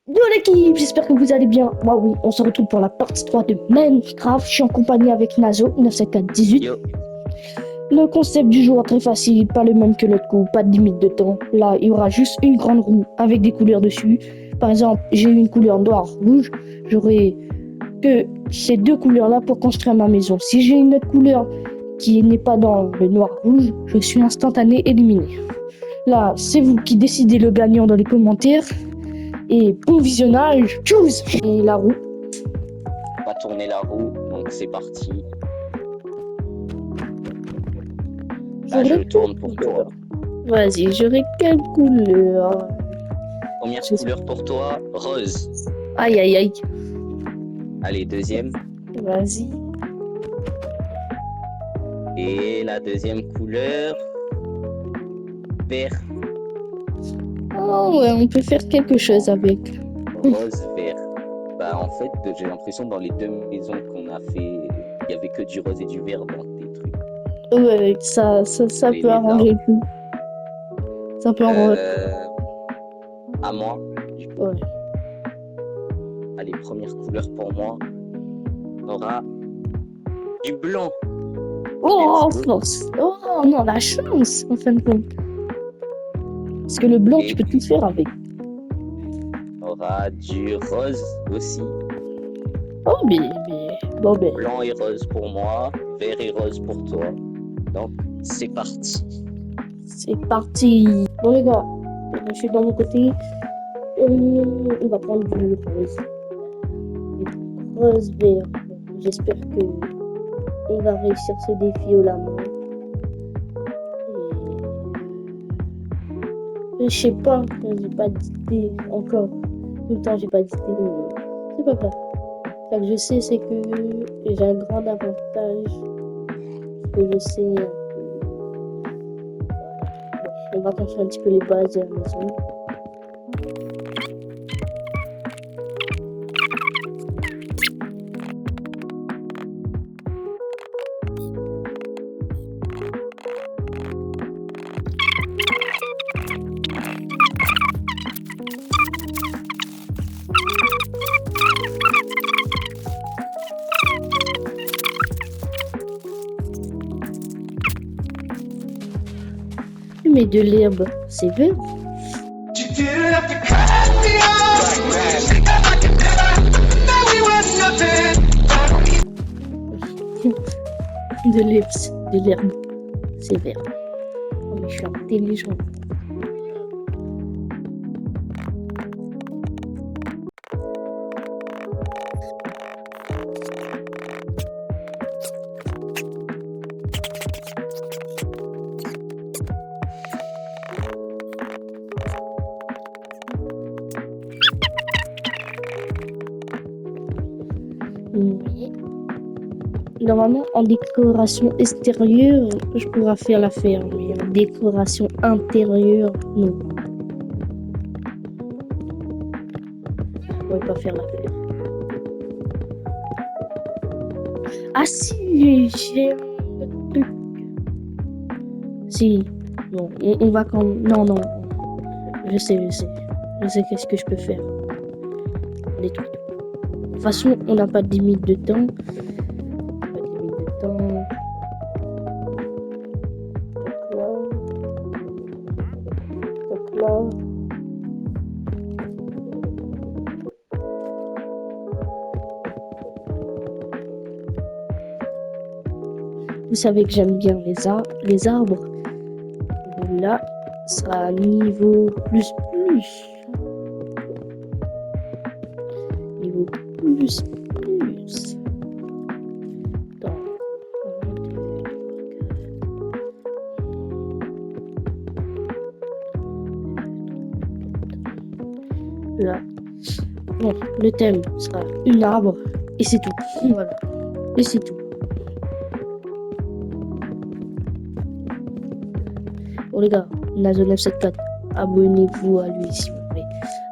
Yo l'équipe, j'espère que vous allez bien. Moi oui, on se retrouve pour la partie 3 de Minecraft. Je suis en compagnie avec Nazo, 95418. Yo, Le concept du jour est très facile, pas le même que l'autre coup, pas de limite de temps. Là, il y aura juste une grande roue avec des couleurs dessus. Par exemple, j'ai une couleur noire, rouge. J'aurai que ces deux couleurs-là pour construire ma maison. Si j'ai une autre couleur qui n'est pas dans le noir rouge, je suis instantané éliminé. Là, c'est vous qui décidez le gagnant dans les commentaires. Et bon visionnage, choose. Et la roue. on va tourner la roue, donc c'est parti. Là, je tourne pour toi. Vas-y, j'aurai quelle couleur? Première couleur pour toi, rose. Aïe aïe aïe. Allez, deuxième. Vas-y. Et la deuxième couleur, vert, Oh ouais, on peut faire quelque chose avec. rose, vert. Bah en fait, j'ai l'impression dans les deux maisons qu'on a fait, il y avait que du rose et du vert dans tes trucs. Ouais, ça Et peut les arranger le coup. Ça peut arranger. À moi. Ouais. Allez, première couleur pour moi, on aura du blanc. Oh, Let's go. force. Oh non, la chance, en fin de compte. Parce que le blanc, Et tu peux tout faire avec. on aura du rose aussi. Oh, bon, ben. Blanc et rose pour moi, vert et rose pour toi. Donc, c'est parti. C'est parti. Bon, les gars, je suis dans mon côté. On va prendre du rose. Du rose vert. J'espère que on va réussir ce défi au la main. Et je sais pas, j'ai pas d'idée encore. Tout le temps, j'ai pas d'idée, mais c'est pas grave. Ce que je sais, c'est que j'ai un grand avantage. Que je sais un peu. On va construire un petit peu les bases de la maison. Mais de l'herbe, c'est vert. De l'herbe, c'est vert. Oh, mais je suis intelligent. Mais normalement, en décoration extérieure, je pourrais faire l'affaire, mais en décoration intérieure, non. Je pourrais pas faire l'affaire. Ah si, j'ai un autre truc. Si, non, on va quand même... Non, non, je sais. Je sais qu'est-ce que je peux faire. Détruire tout. De toute façon, on n'a pas de limite de temps. Pas de limite de temps. Donc là. Vous savez que j'aime bien les arbres. Là, sera niveau plus. Niveau plus. Attends. Là. Bon, le thème sera une arbre. Et c'est tout. Voilà. Et c'est tout. Bon les gars, Nazo974, abonnez-vous à lui s'il vous plaît.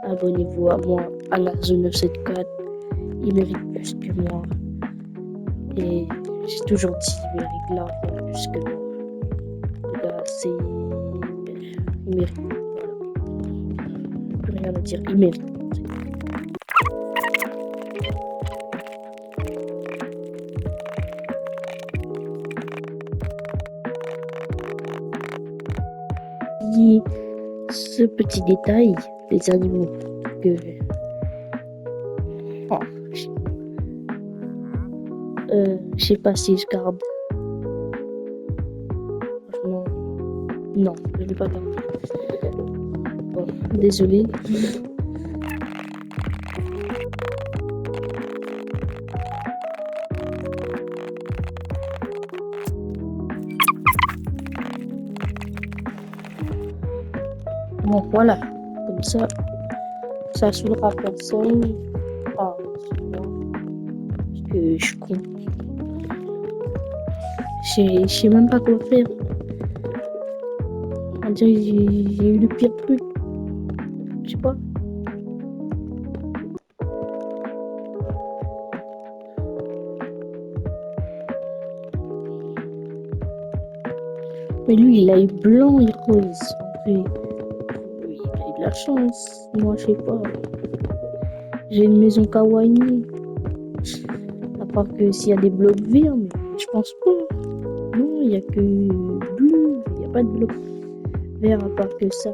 Abonnez-vous à moi, à Nazo974. Il mérite plus que moi. Et j'ai toujours dit, il mérite largement plus que moi. Les gars, c'est... Il mérite. Voilà. Plus rien à dire, il mérite. ce petit détail, les animaux que... Oh, je sais pas si je garde. Franchement, non, je vais pas garder. Bon, désolé. Bon, voilà, comme ça saoulera personne. Ah, c'est bon, parce que je suis con. Je sais même pas quoi faire. On dirait que j'ai eu le pire truc. Je sais pas. Mais lui, il a eu blanc et rose. En fait, lui, il a eu de la chance. Moi, je sais pas. J'ai une maison kawaii. À part que s'il y a des blocs verts, mais je pense pas. Non, il y a que bleu. Il n'y a pas de blocs verts à part que ça.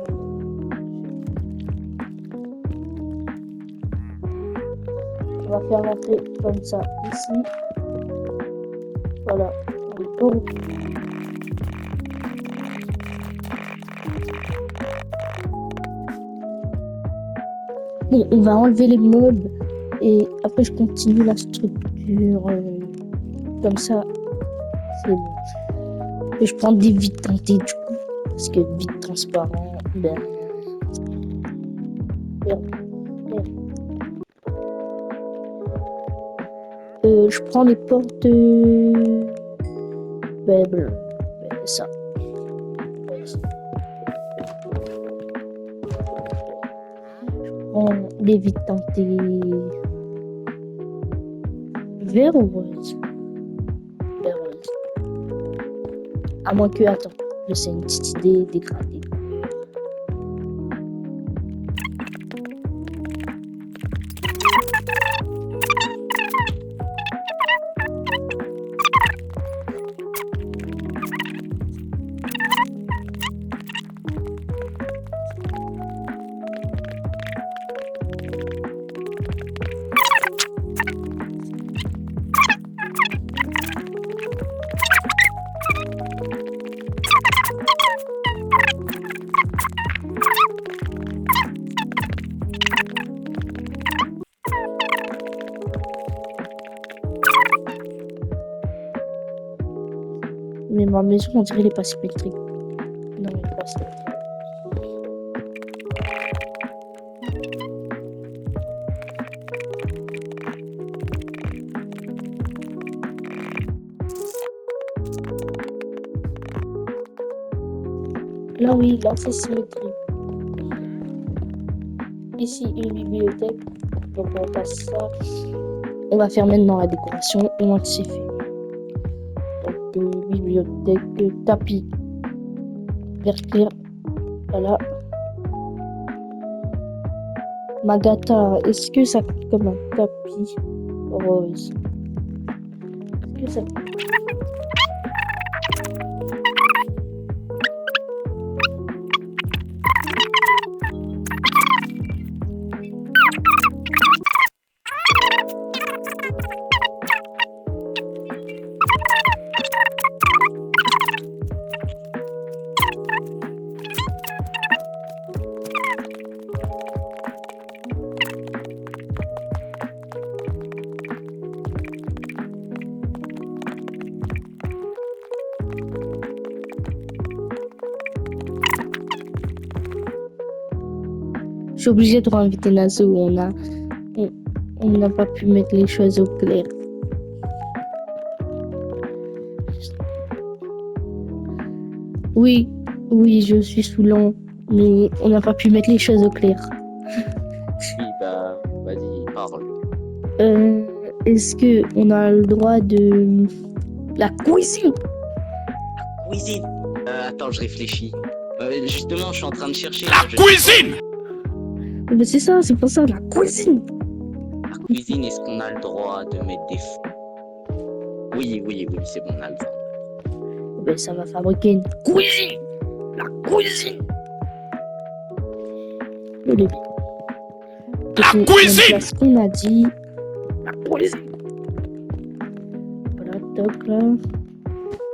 On va faire l'entrée comme ça ici. Voilà. On tourne. Bon, on va enlever les meubles et après je continue la structure comme ça. C'est bon. Et je prends des vides teintées du coup parce que vide transparent, ben. Je prends les portes bleues. Ça. Je prends des vides teintées vert ou rose. Vert rose. À moins que, attends, je sais une petite idée dégradée. Mais ma maison, on dirait, elle est pas symétrique. Non, elle est pas symétrique. Là, oui, là, c'est symétrique. Ici, une bibliothèque. Donc, on passe ça. On va faire maintenant la décoration. Au moins que c'est fait. Donc, bibliothèque, tapis vert clair. Voilà. Magata, est-ce que ça compte comme un tapis rose? Est-ce que ça... Je suis obligée de réinviter Nazo où on n'a pas pu mettre les choses au clair. Oui, je suis saoulant, mais on n'a pas pu mettre les choses au clair. Oui, bah, vas-y, parle. Est-ce que on a le droit de la cuisine? Cuisine. Attends, je réfléchis. Justement, je suis en train de chercher. La cuisine! Mais c'est ça, c'est pour ça, la cuisine. La cuisine, est-ce qu'on a le droit de mettre des fous? Oui, c'est bon, on a le droit. Ben, ça va fabriquer une cuisine. La cuisine. le lever. La cuisine. Ce qu'on a dit. La cuisine. Voilà, toc là.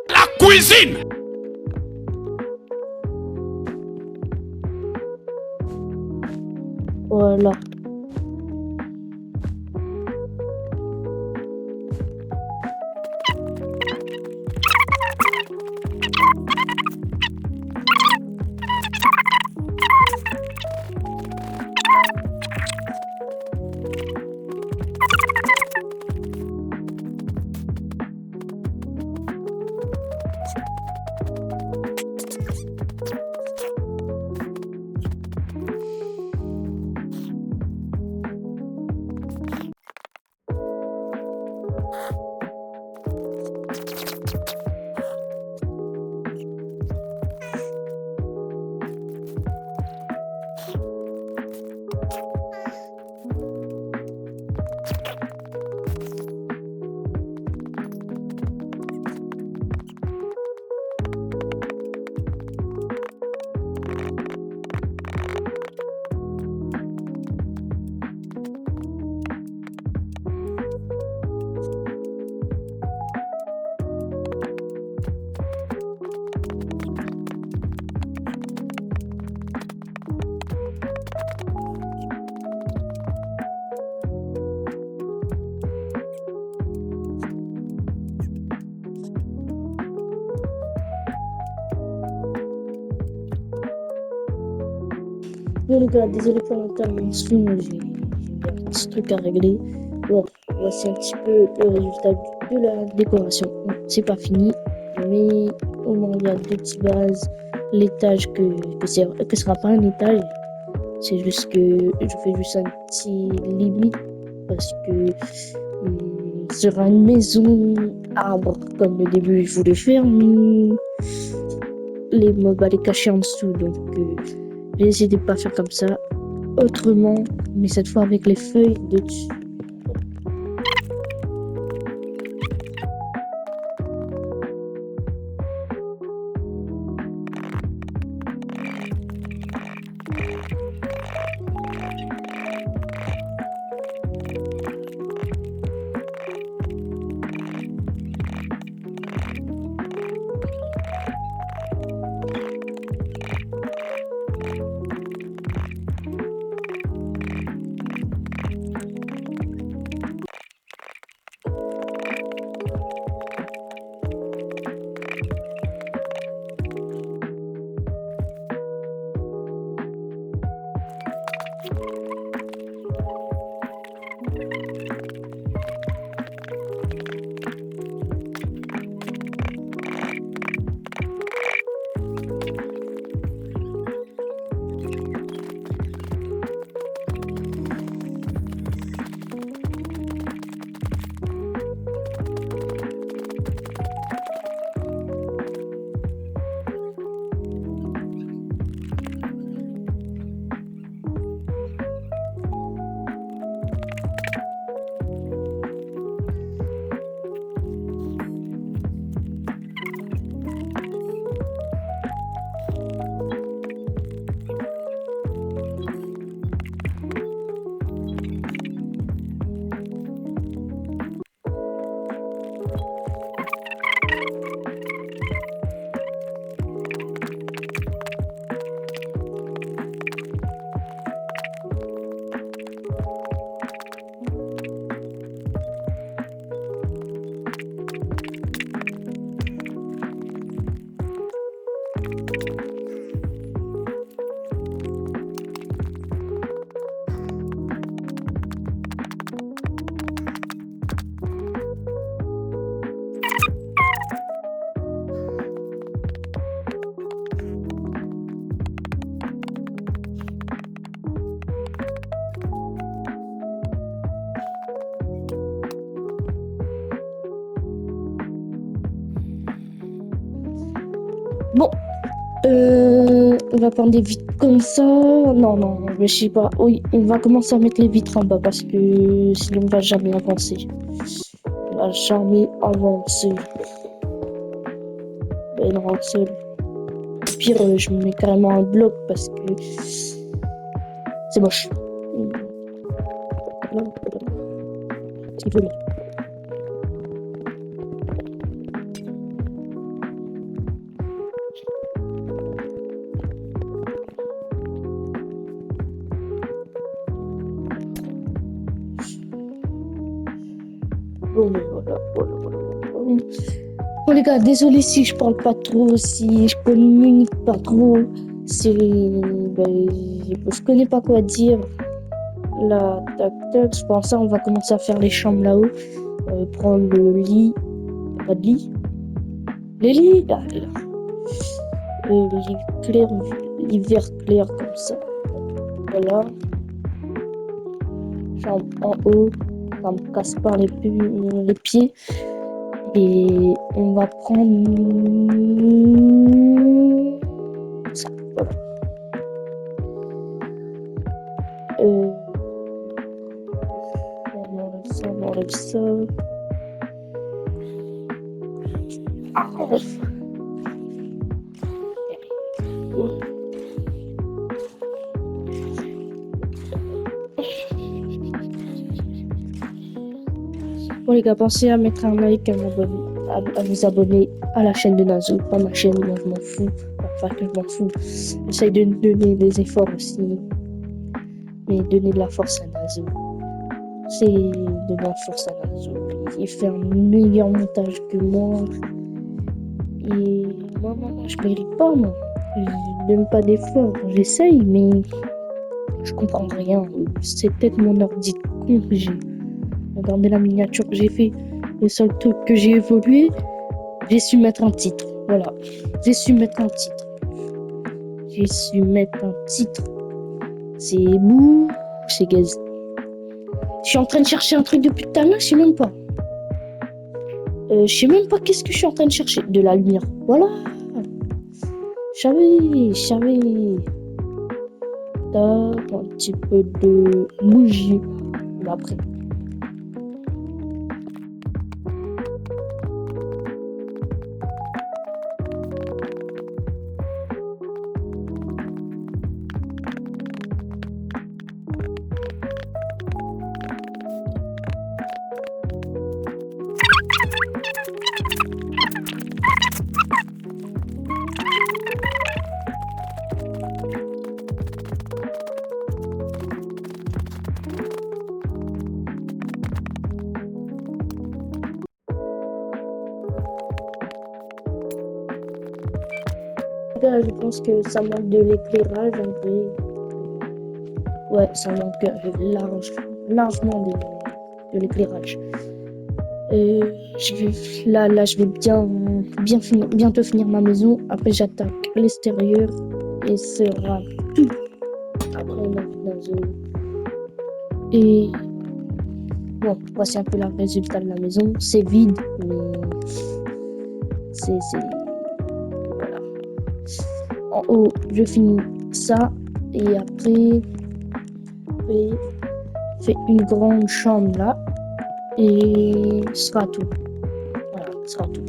La cuisine. Voilà. Bon les gars, désolé pour l'intervention, j'ai un petit truc à régler. Bon, voici un petit peu le résultat de la décoration. Bon, c'est pas fini, mais au moins il y a deux petites bases. L'étage que sera pas un étage, c'est juste que je fais juste un petit limite parce que ce sera une maison arbre comme le début je voulais faire, mais les mobs allaient cacher en dessous, donc j'ai essayé de pas faire comme ça, autrement, mais cette fois avec les feuilles de dessus. Bon, on va prendre des vitres comme ça. Non, mais je sais pas. Oui, on va commencer à mettre les vitres en bas parce que sinon on va jamais avancer. On va jamais avancer. Ben non, seul. Au pire, je mets carrément un bloc parce que C'est moche. C'est joli. Bon, mais voilà. Bon les gars, désolé si je parle pas trop, si je communique pas trop, si je connais pas quoi dire. Là, tac tac, je pense ça, on va commencer à faire les chambres là-haut. Prendre le lit. Pas de lit. Les lits, là. Le lit clair, lit vert clair comme ça. Voilà. Chambre en haut, ça me casse pas les pieds. Et on va prendre ça, voilà. On enlève ça. Ah, bon les gars, pensez à mettre un like, à vous abonner à la chaîne de Nazo, pas ma chaîne, moi je m'en fous. Enfin que je m'en fous. J'essaye de donner des efforts aussi. Mais donner de la force à Nazo. C'est de la force à Nazo. Il fait un meilleur montage que moi. Et moi, je mérite pas, moi. Je donne pas d'efforts. J'essaye, mais je comprends rien. C'est peut-être mon ordi de con que j'ai. Regardez la miniature que j'ai fait. Le seul truc que j'ai évolué, j'ai su mettre un titre. Voilà. J'ai su mettre un titre. C'est bouh, c'est gaze. Je suis en train de chercher un truc depuis tout à l'heure, je sais même pas. Je sais même pas qu'est-ce que je suis en train de chercher. De la lumière. Voilà. Je savais. Tac, un petit peu de bougie. Bon, après. Là, je pense que ça manque de l'éclairage en vrai. Ouais, ça manque largement de l'éclirage. Je vais bientôt finir ma maison. Après, j'attaque l'extérieur et ce sera tout. Après, on a dans et bon, voici un peu le résultat de la maison. C'est vide, mais c'est voilà. En haut, je finis ça et après, je fais une grande chambre là et ce sera tout. Voilà, ce sera tout.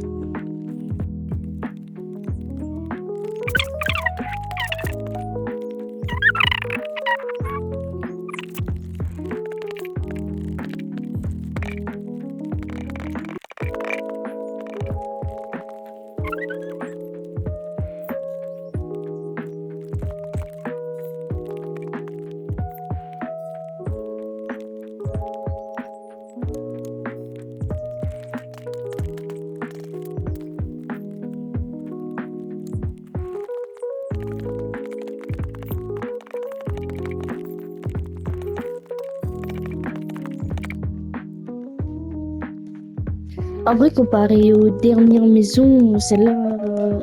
En vrai, comparé aux dernières maisons, celle-là,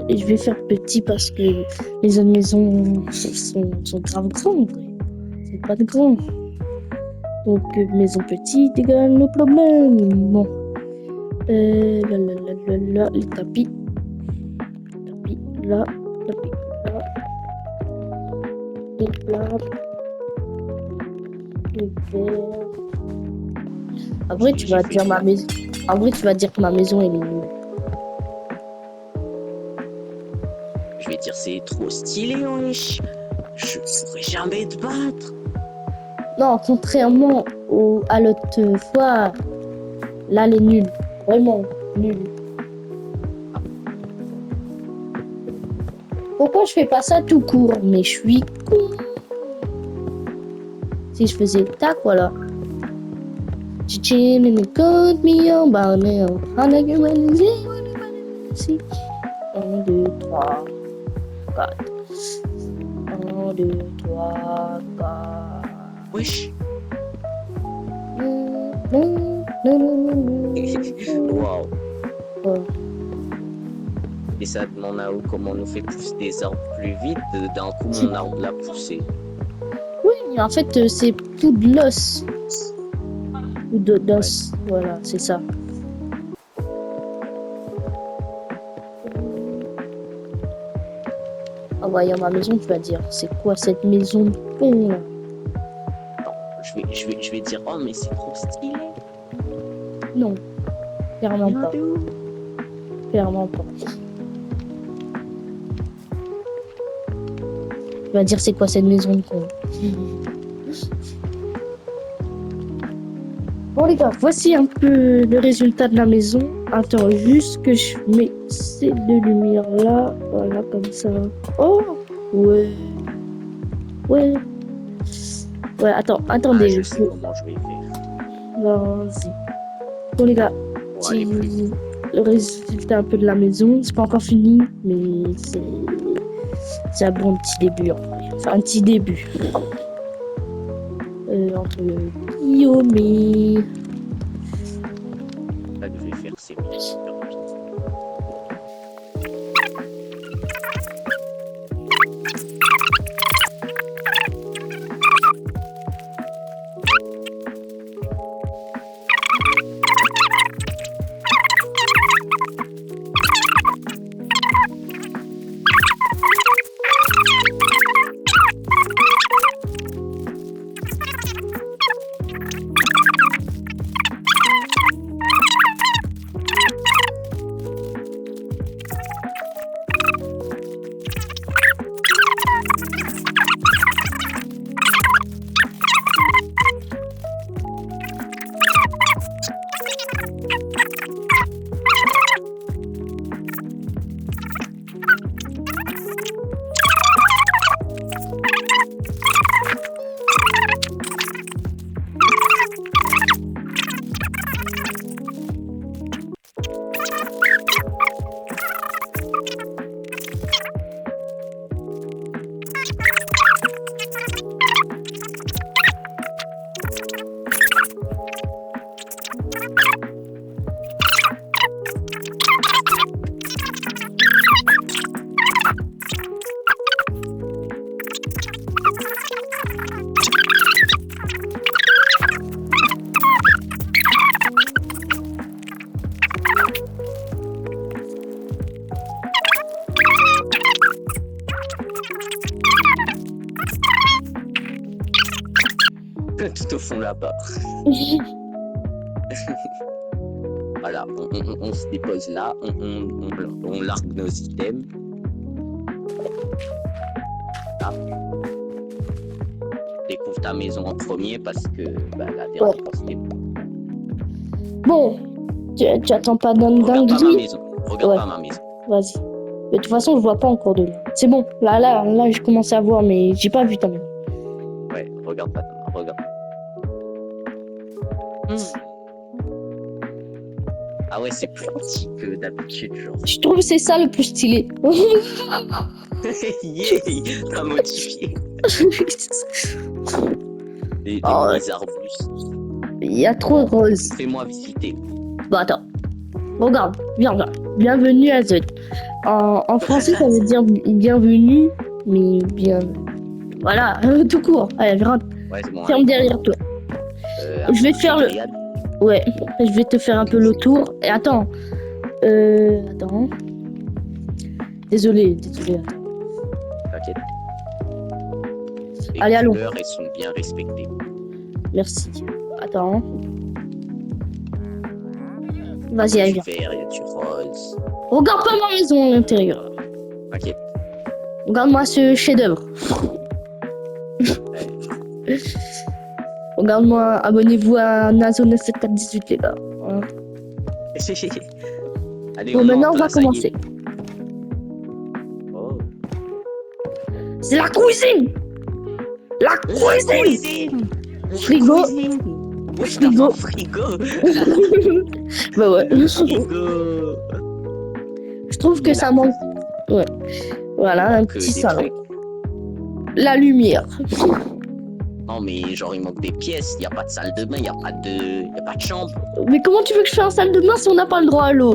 je vais faire petit parce que les autres maisons sont grave grandes. C'est pas de grand. Donc, maison petite égale nos problèmes. Bon. Les tapis. Tapis là. Tapis là. Et là. Les verres. Après, tu vas dire ma maison. En vrai, tu vas dire que ma maison est nulle. Je vais dire c'est trop stylé, wesh. Je pourrais jamais te battre. Non, contrairement à l'autre fois, là, elle est nulle. Vraiment nulle. Pourquoi je fais pas ça tout court? Mais je suis con. Si je faisais tac, voilà. Chicken and got me on banner. On a humanisé. 1, 2, 3, 4. 1, 2, 3, 4. Wesh. Waouh. Ouais. Et ça demande à comment on nous fait pousser des arbres plus vite. D'un coup, mon arbre l'a poussé. Oui, mais en fait, c'est tout de l'os. Ou d'os. Voilà, c'est ça. En voyant ma maison, tu vas dire, c'est quoi cette maison de con là? Je vais dire, oh, mais c'est trop stylé. Non, clairement pas. Regardez où. Clairement pas. Tu vas dire, c'est quoi cette maison de con? Bon les gars, voici un peu le résultat de la maison. Attends, juste que je mets ces deux lumières là. Voilà, comme ça. Oh, ouais. Ouais. Ouais, attendez. Je sais comment je vais faire. Vas-y. Bon les gars, Pour aller plus vite. le résultat un peu de la maison. C'est pas encore fini, mais c'est un bon petit début en vrai. Enfin, un petit début. Entre Guillaume et... Là, je vais faire ces petits vite. Tout au fond là-bas. Voilà, on se dépose là, on largue nos items. Là. Découvre ta maison en premier parce que la dernière fois c'était bon. Bon, tu attends pas d'un Regarde pas ma dinguerie. maison. Regarde Ouais. pas ma maison. Vas-y. Mais de toute façon, je vois pas encore de là. C'est bon. Là, j'ai commencé à voir, mais j'ai pas vu ta maison. Ouais, regarde pas, regarde. Ah ouais, c'est plus petit que d'habitude, genre. Je trouve que c'est ça le plus stylé. Yeah, t'as modifié. Des Oh, petits arbustes. il y a trop de rose. Fais-moi visiter. Bon, attends. Regarde, viens. Bienvenue à Zut. En français, ça veut dire bienvenue, mais bien... Voilà, tout court. Allez, rentre. Ouais, c'est bon. Ferme derrière toi. Je vais te faire le... Ouais, je vais te faire un peu le tour. Et attends. Attends. Désolé, attends. T'inquiète. Les Allez, allons. couleurs, elles sont bien respectées. Merci. Attends. Vas-y, allez, Il y a viens. du vert, il y a du rose. Regarde pas ma maison à l'intérieur. T'inquiète. Regarde-moi ce chef-d'œuvre. Regarde-moi, abonnez-vous à Nazo97418 les gars. Hein. Allez, Bon, maintenant on monte, va là, ça y est. commencer. Oh. C'est la cuisine. La cuisine. Frigo. Frigo. Frigo. Bah ouais. Frigo. Je trouve que ça manque. Ouais. Voilà, un petit salon. La lumière. Non mais genre il manque des pièces, il y a pas de salle de bain, il y a pas de chambre. Mais comment tu veux que je fasse un salle de bain si on n'a pas le droit à l'eau?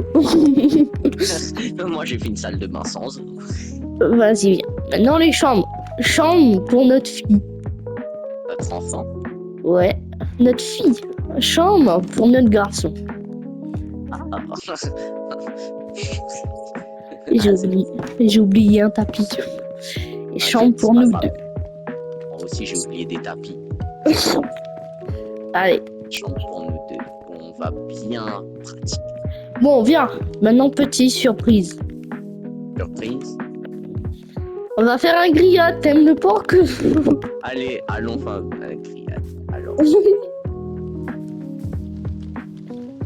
Moi j'ai fait une salle de bain sans eau. Vas-y, viens. Maintenant les chambres. Chambre pour notre fille. Notre enfant. Ouais, notre fille. Chambre pour notre garçon. Et j'ai oublié un tapis. Et chambre pour nous deux. Moi aussi j'ai oublié des tapis. Allez. Chambre pour nous deux. On va bien pratiquer. Bon, viens. Maintenant, petite surprise. Surprise. On va faire un grillade. T'aimes le porc? Allez, allons faire un grillade. Alors.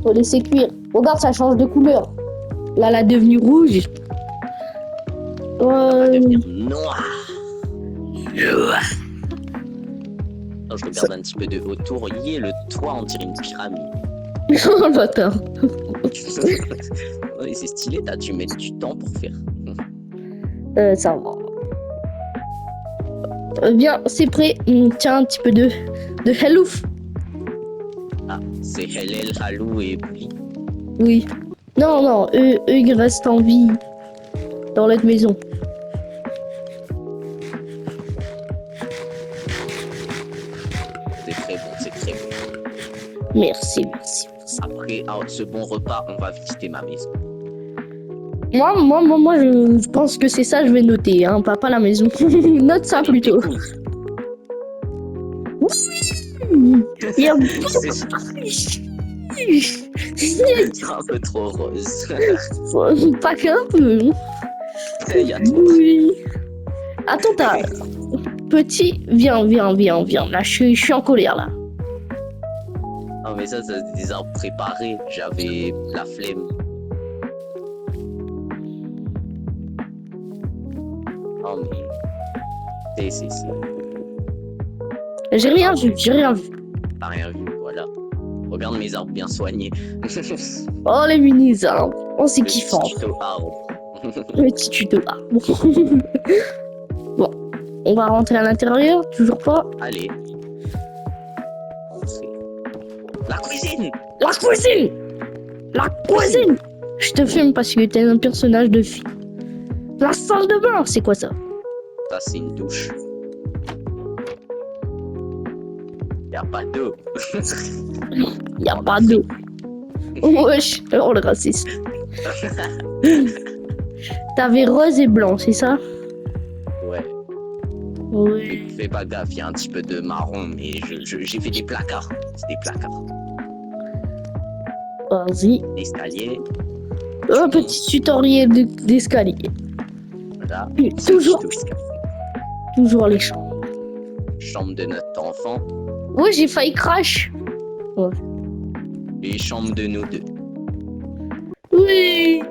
Faut laisser cuire. Regarde, ça change de couleur. Là, elle a devenu rouge. Ça va devenir noir. Non, je regarde un petit peu de autour. Y est le toit, on dirait une pyramide. Oh, bâtard. Ouais, c'est stylé, t'as dû mettre du temps pour faire. Ça va. Bien, c'est prêt. Tiens, un petit peu de hellouf. Ah, c'est Helel, Halou et Bouli. Oui. Non, eux, ils restent en vie dans notre maison. C'est très bon, c'est très bon. Merci. Après ce bon repas, on va visiter ma maison. Moi, je pense que c'est ça, je vais noter, hein, pas la maison. Note ça plutôt. Il y a C'est un peu trop rose. pas qu'un peu. Il y a trop. Oui. Attends, t'as... Petit, viens. Là, je suis en colère, là. Non, mais ça, c'est des arbres préparés. J'avais la flemme. Non, mais... C'est... J'ai rien vu. T'as rien vu, voilà. Regarde mes arbres bien soignés. Oh, les mini-arbres. Oh, c'est kiffant. Petit tuto arbre. Le petit tuto arbre. Bon, on va rentrer à l'intérieur, toujours pas. Allez. Entrez. La cuisine. Je te filme parce que t'es un personnage de fille. La salle de bain, c'est quoi ça? Ça, c'est une douche. Y'a pas d'eau. Y a pas d'eau. Wesh, oh le raciste. T'avais rose et blanc, c'est ça? Ouais. Oui. Fais pas gaffe, il y a un petit peu de marron, mais j'ai fait des placards. C'est des placards. Vas-y. L'escalier. Un petit tutoriel d'escalier. Voilà. Toujours les chambres. Chambre de notre enfant. Ouais, j'ai failli crash. Ouais. Et chambre de nous deux. Oui.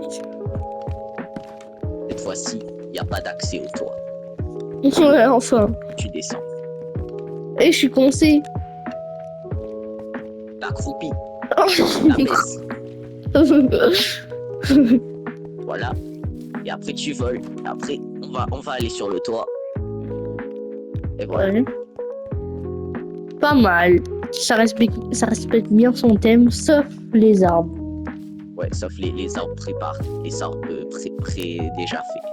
Cette fois-ci, il n'y a pas d'accès au toit. Ouais, enfin. Tu descends. Et je suis coincé. T'accroupis. Oh, La baisse. Voilà. Et après, tu voles. Après, on va aller sur le toit. Et voilà. Ouais. Pas mal. Ça respecte bien son thème, sauf les arbres. Ouais, sauf les arbres préparés. Les arbres déjà faits.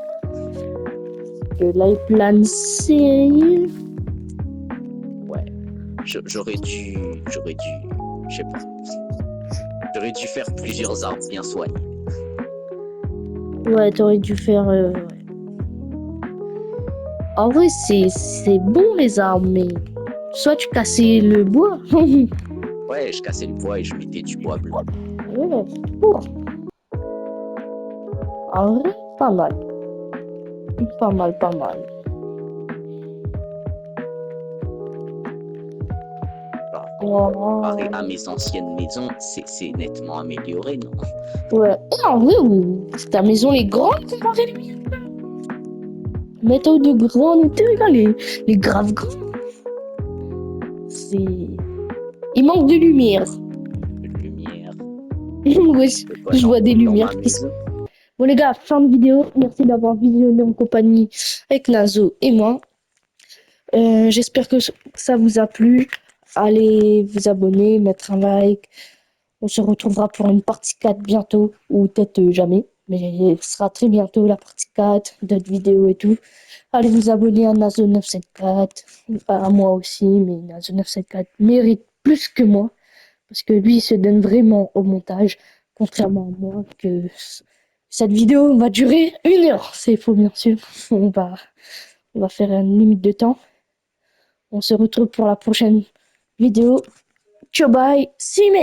Là, il plane sérieux. Ouais. J'aurais dû. Je sais pas. J'aurais dû faire plusieurs arbres bien soignés. Ouais, t'aurais dû faire. Ouais. En vrai, c'est bon les arbres, mais soit tu cassais le bois. Ouais, je cassais le bois et je mettais du bois blanc. Ouais, bon. En vrai, pas mal. Pas mal. Alors, Comparé à Oh. mes anciennes maisons, c'est nettement amélioré, non? Ouais. Et en vrai, ta maison est grande comparée à la mienne. Méthode de grande, tu regardes les graves grands. C'est. Il manque de lumière. De lumière. Ouais, C'est quoi je vois des dans lumières ma qui sont. maison? Bon, les gars, fin de vidéo. Merci d'avoir visionné en compagnie avec Nazo et moi. J'espère que ça vous a plu. Allez vous abonner, mettre un like. On se retrouvera pour une partie 4 bientôt, ou peut-être jamais. Mais ce sera très bientôt la partie 4, d'autres vidéos et tout. Allez vous abonner à Nazo974, à moi aussi, mais Nazo974 mérite plus que moi, parce que lui il se donne vraiment au montage, contrairement à moi, que cette vidéo va durer 1 heure. C'est faux, bien sûr. On va faire une limite de temps. On se retrouve pour la prochaine vidéo. Ciao, bye, see you.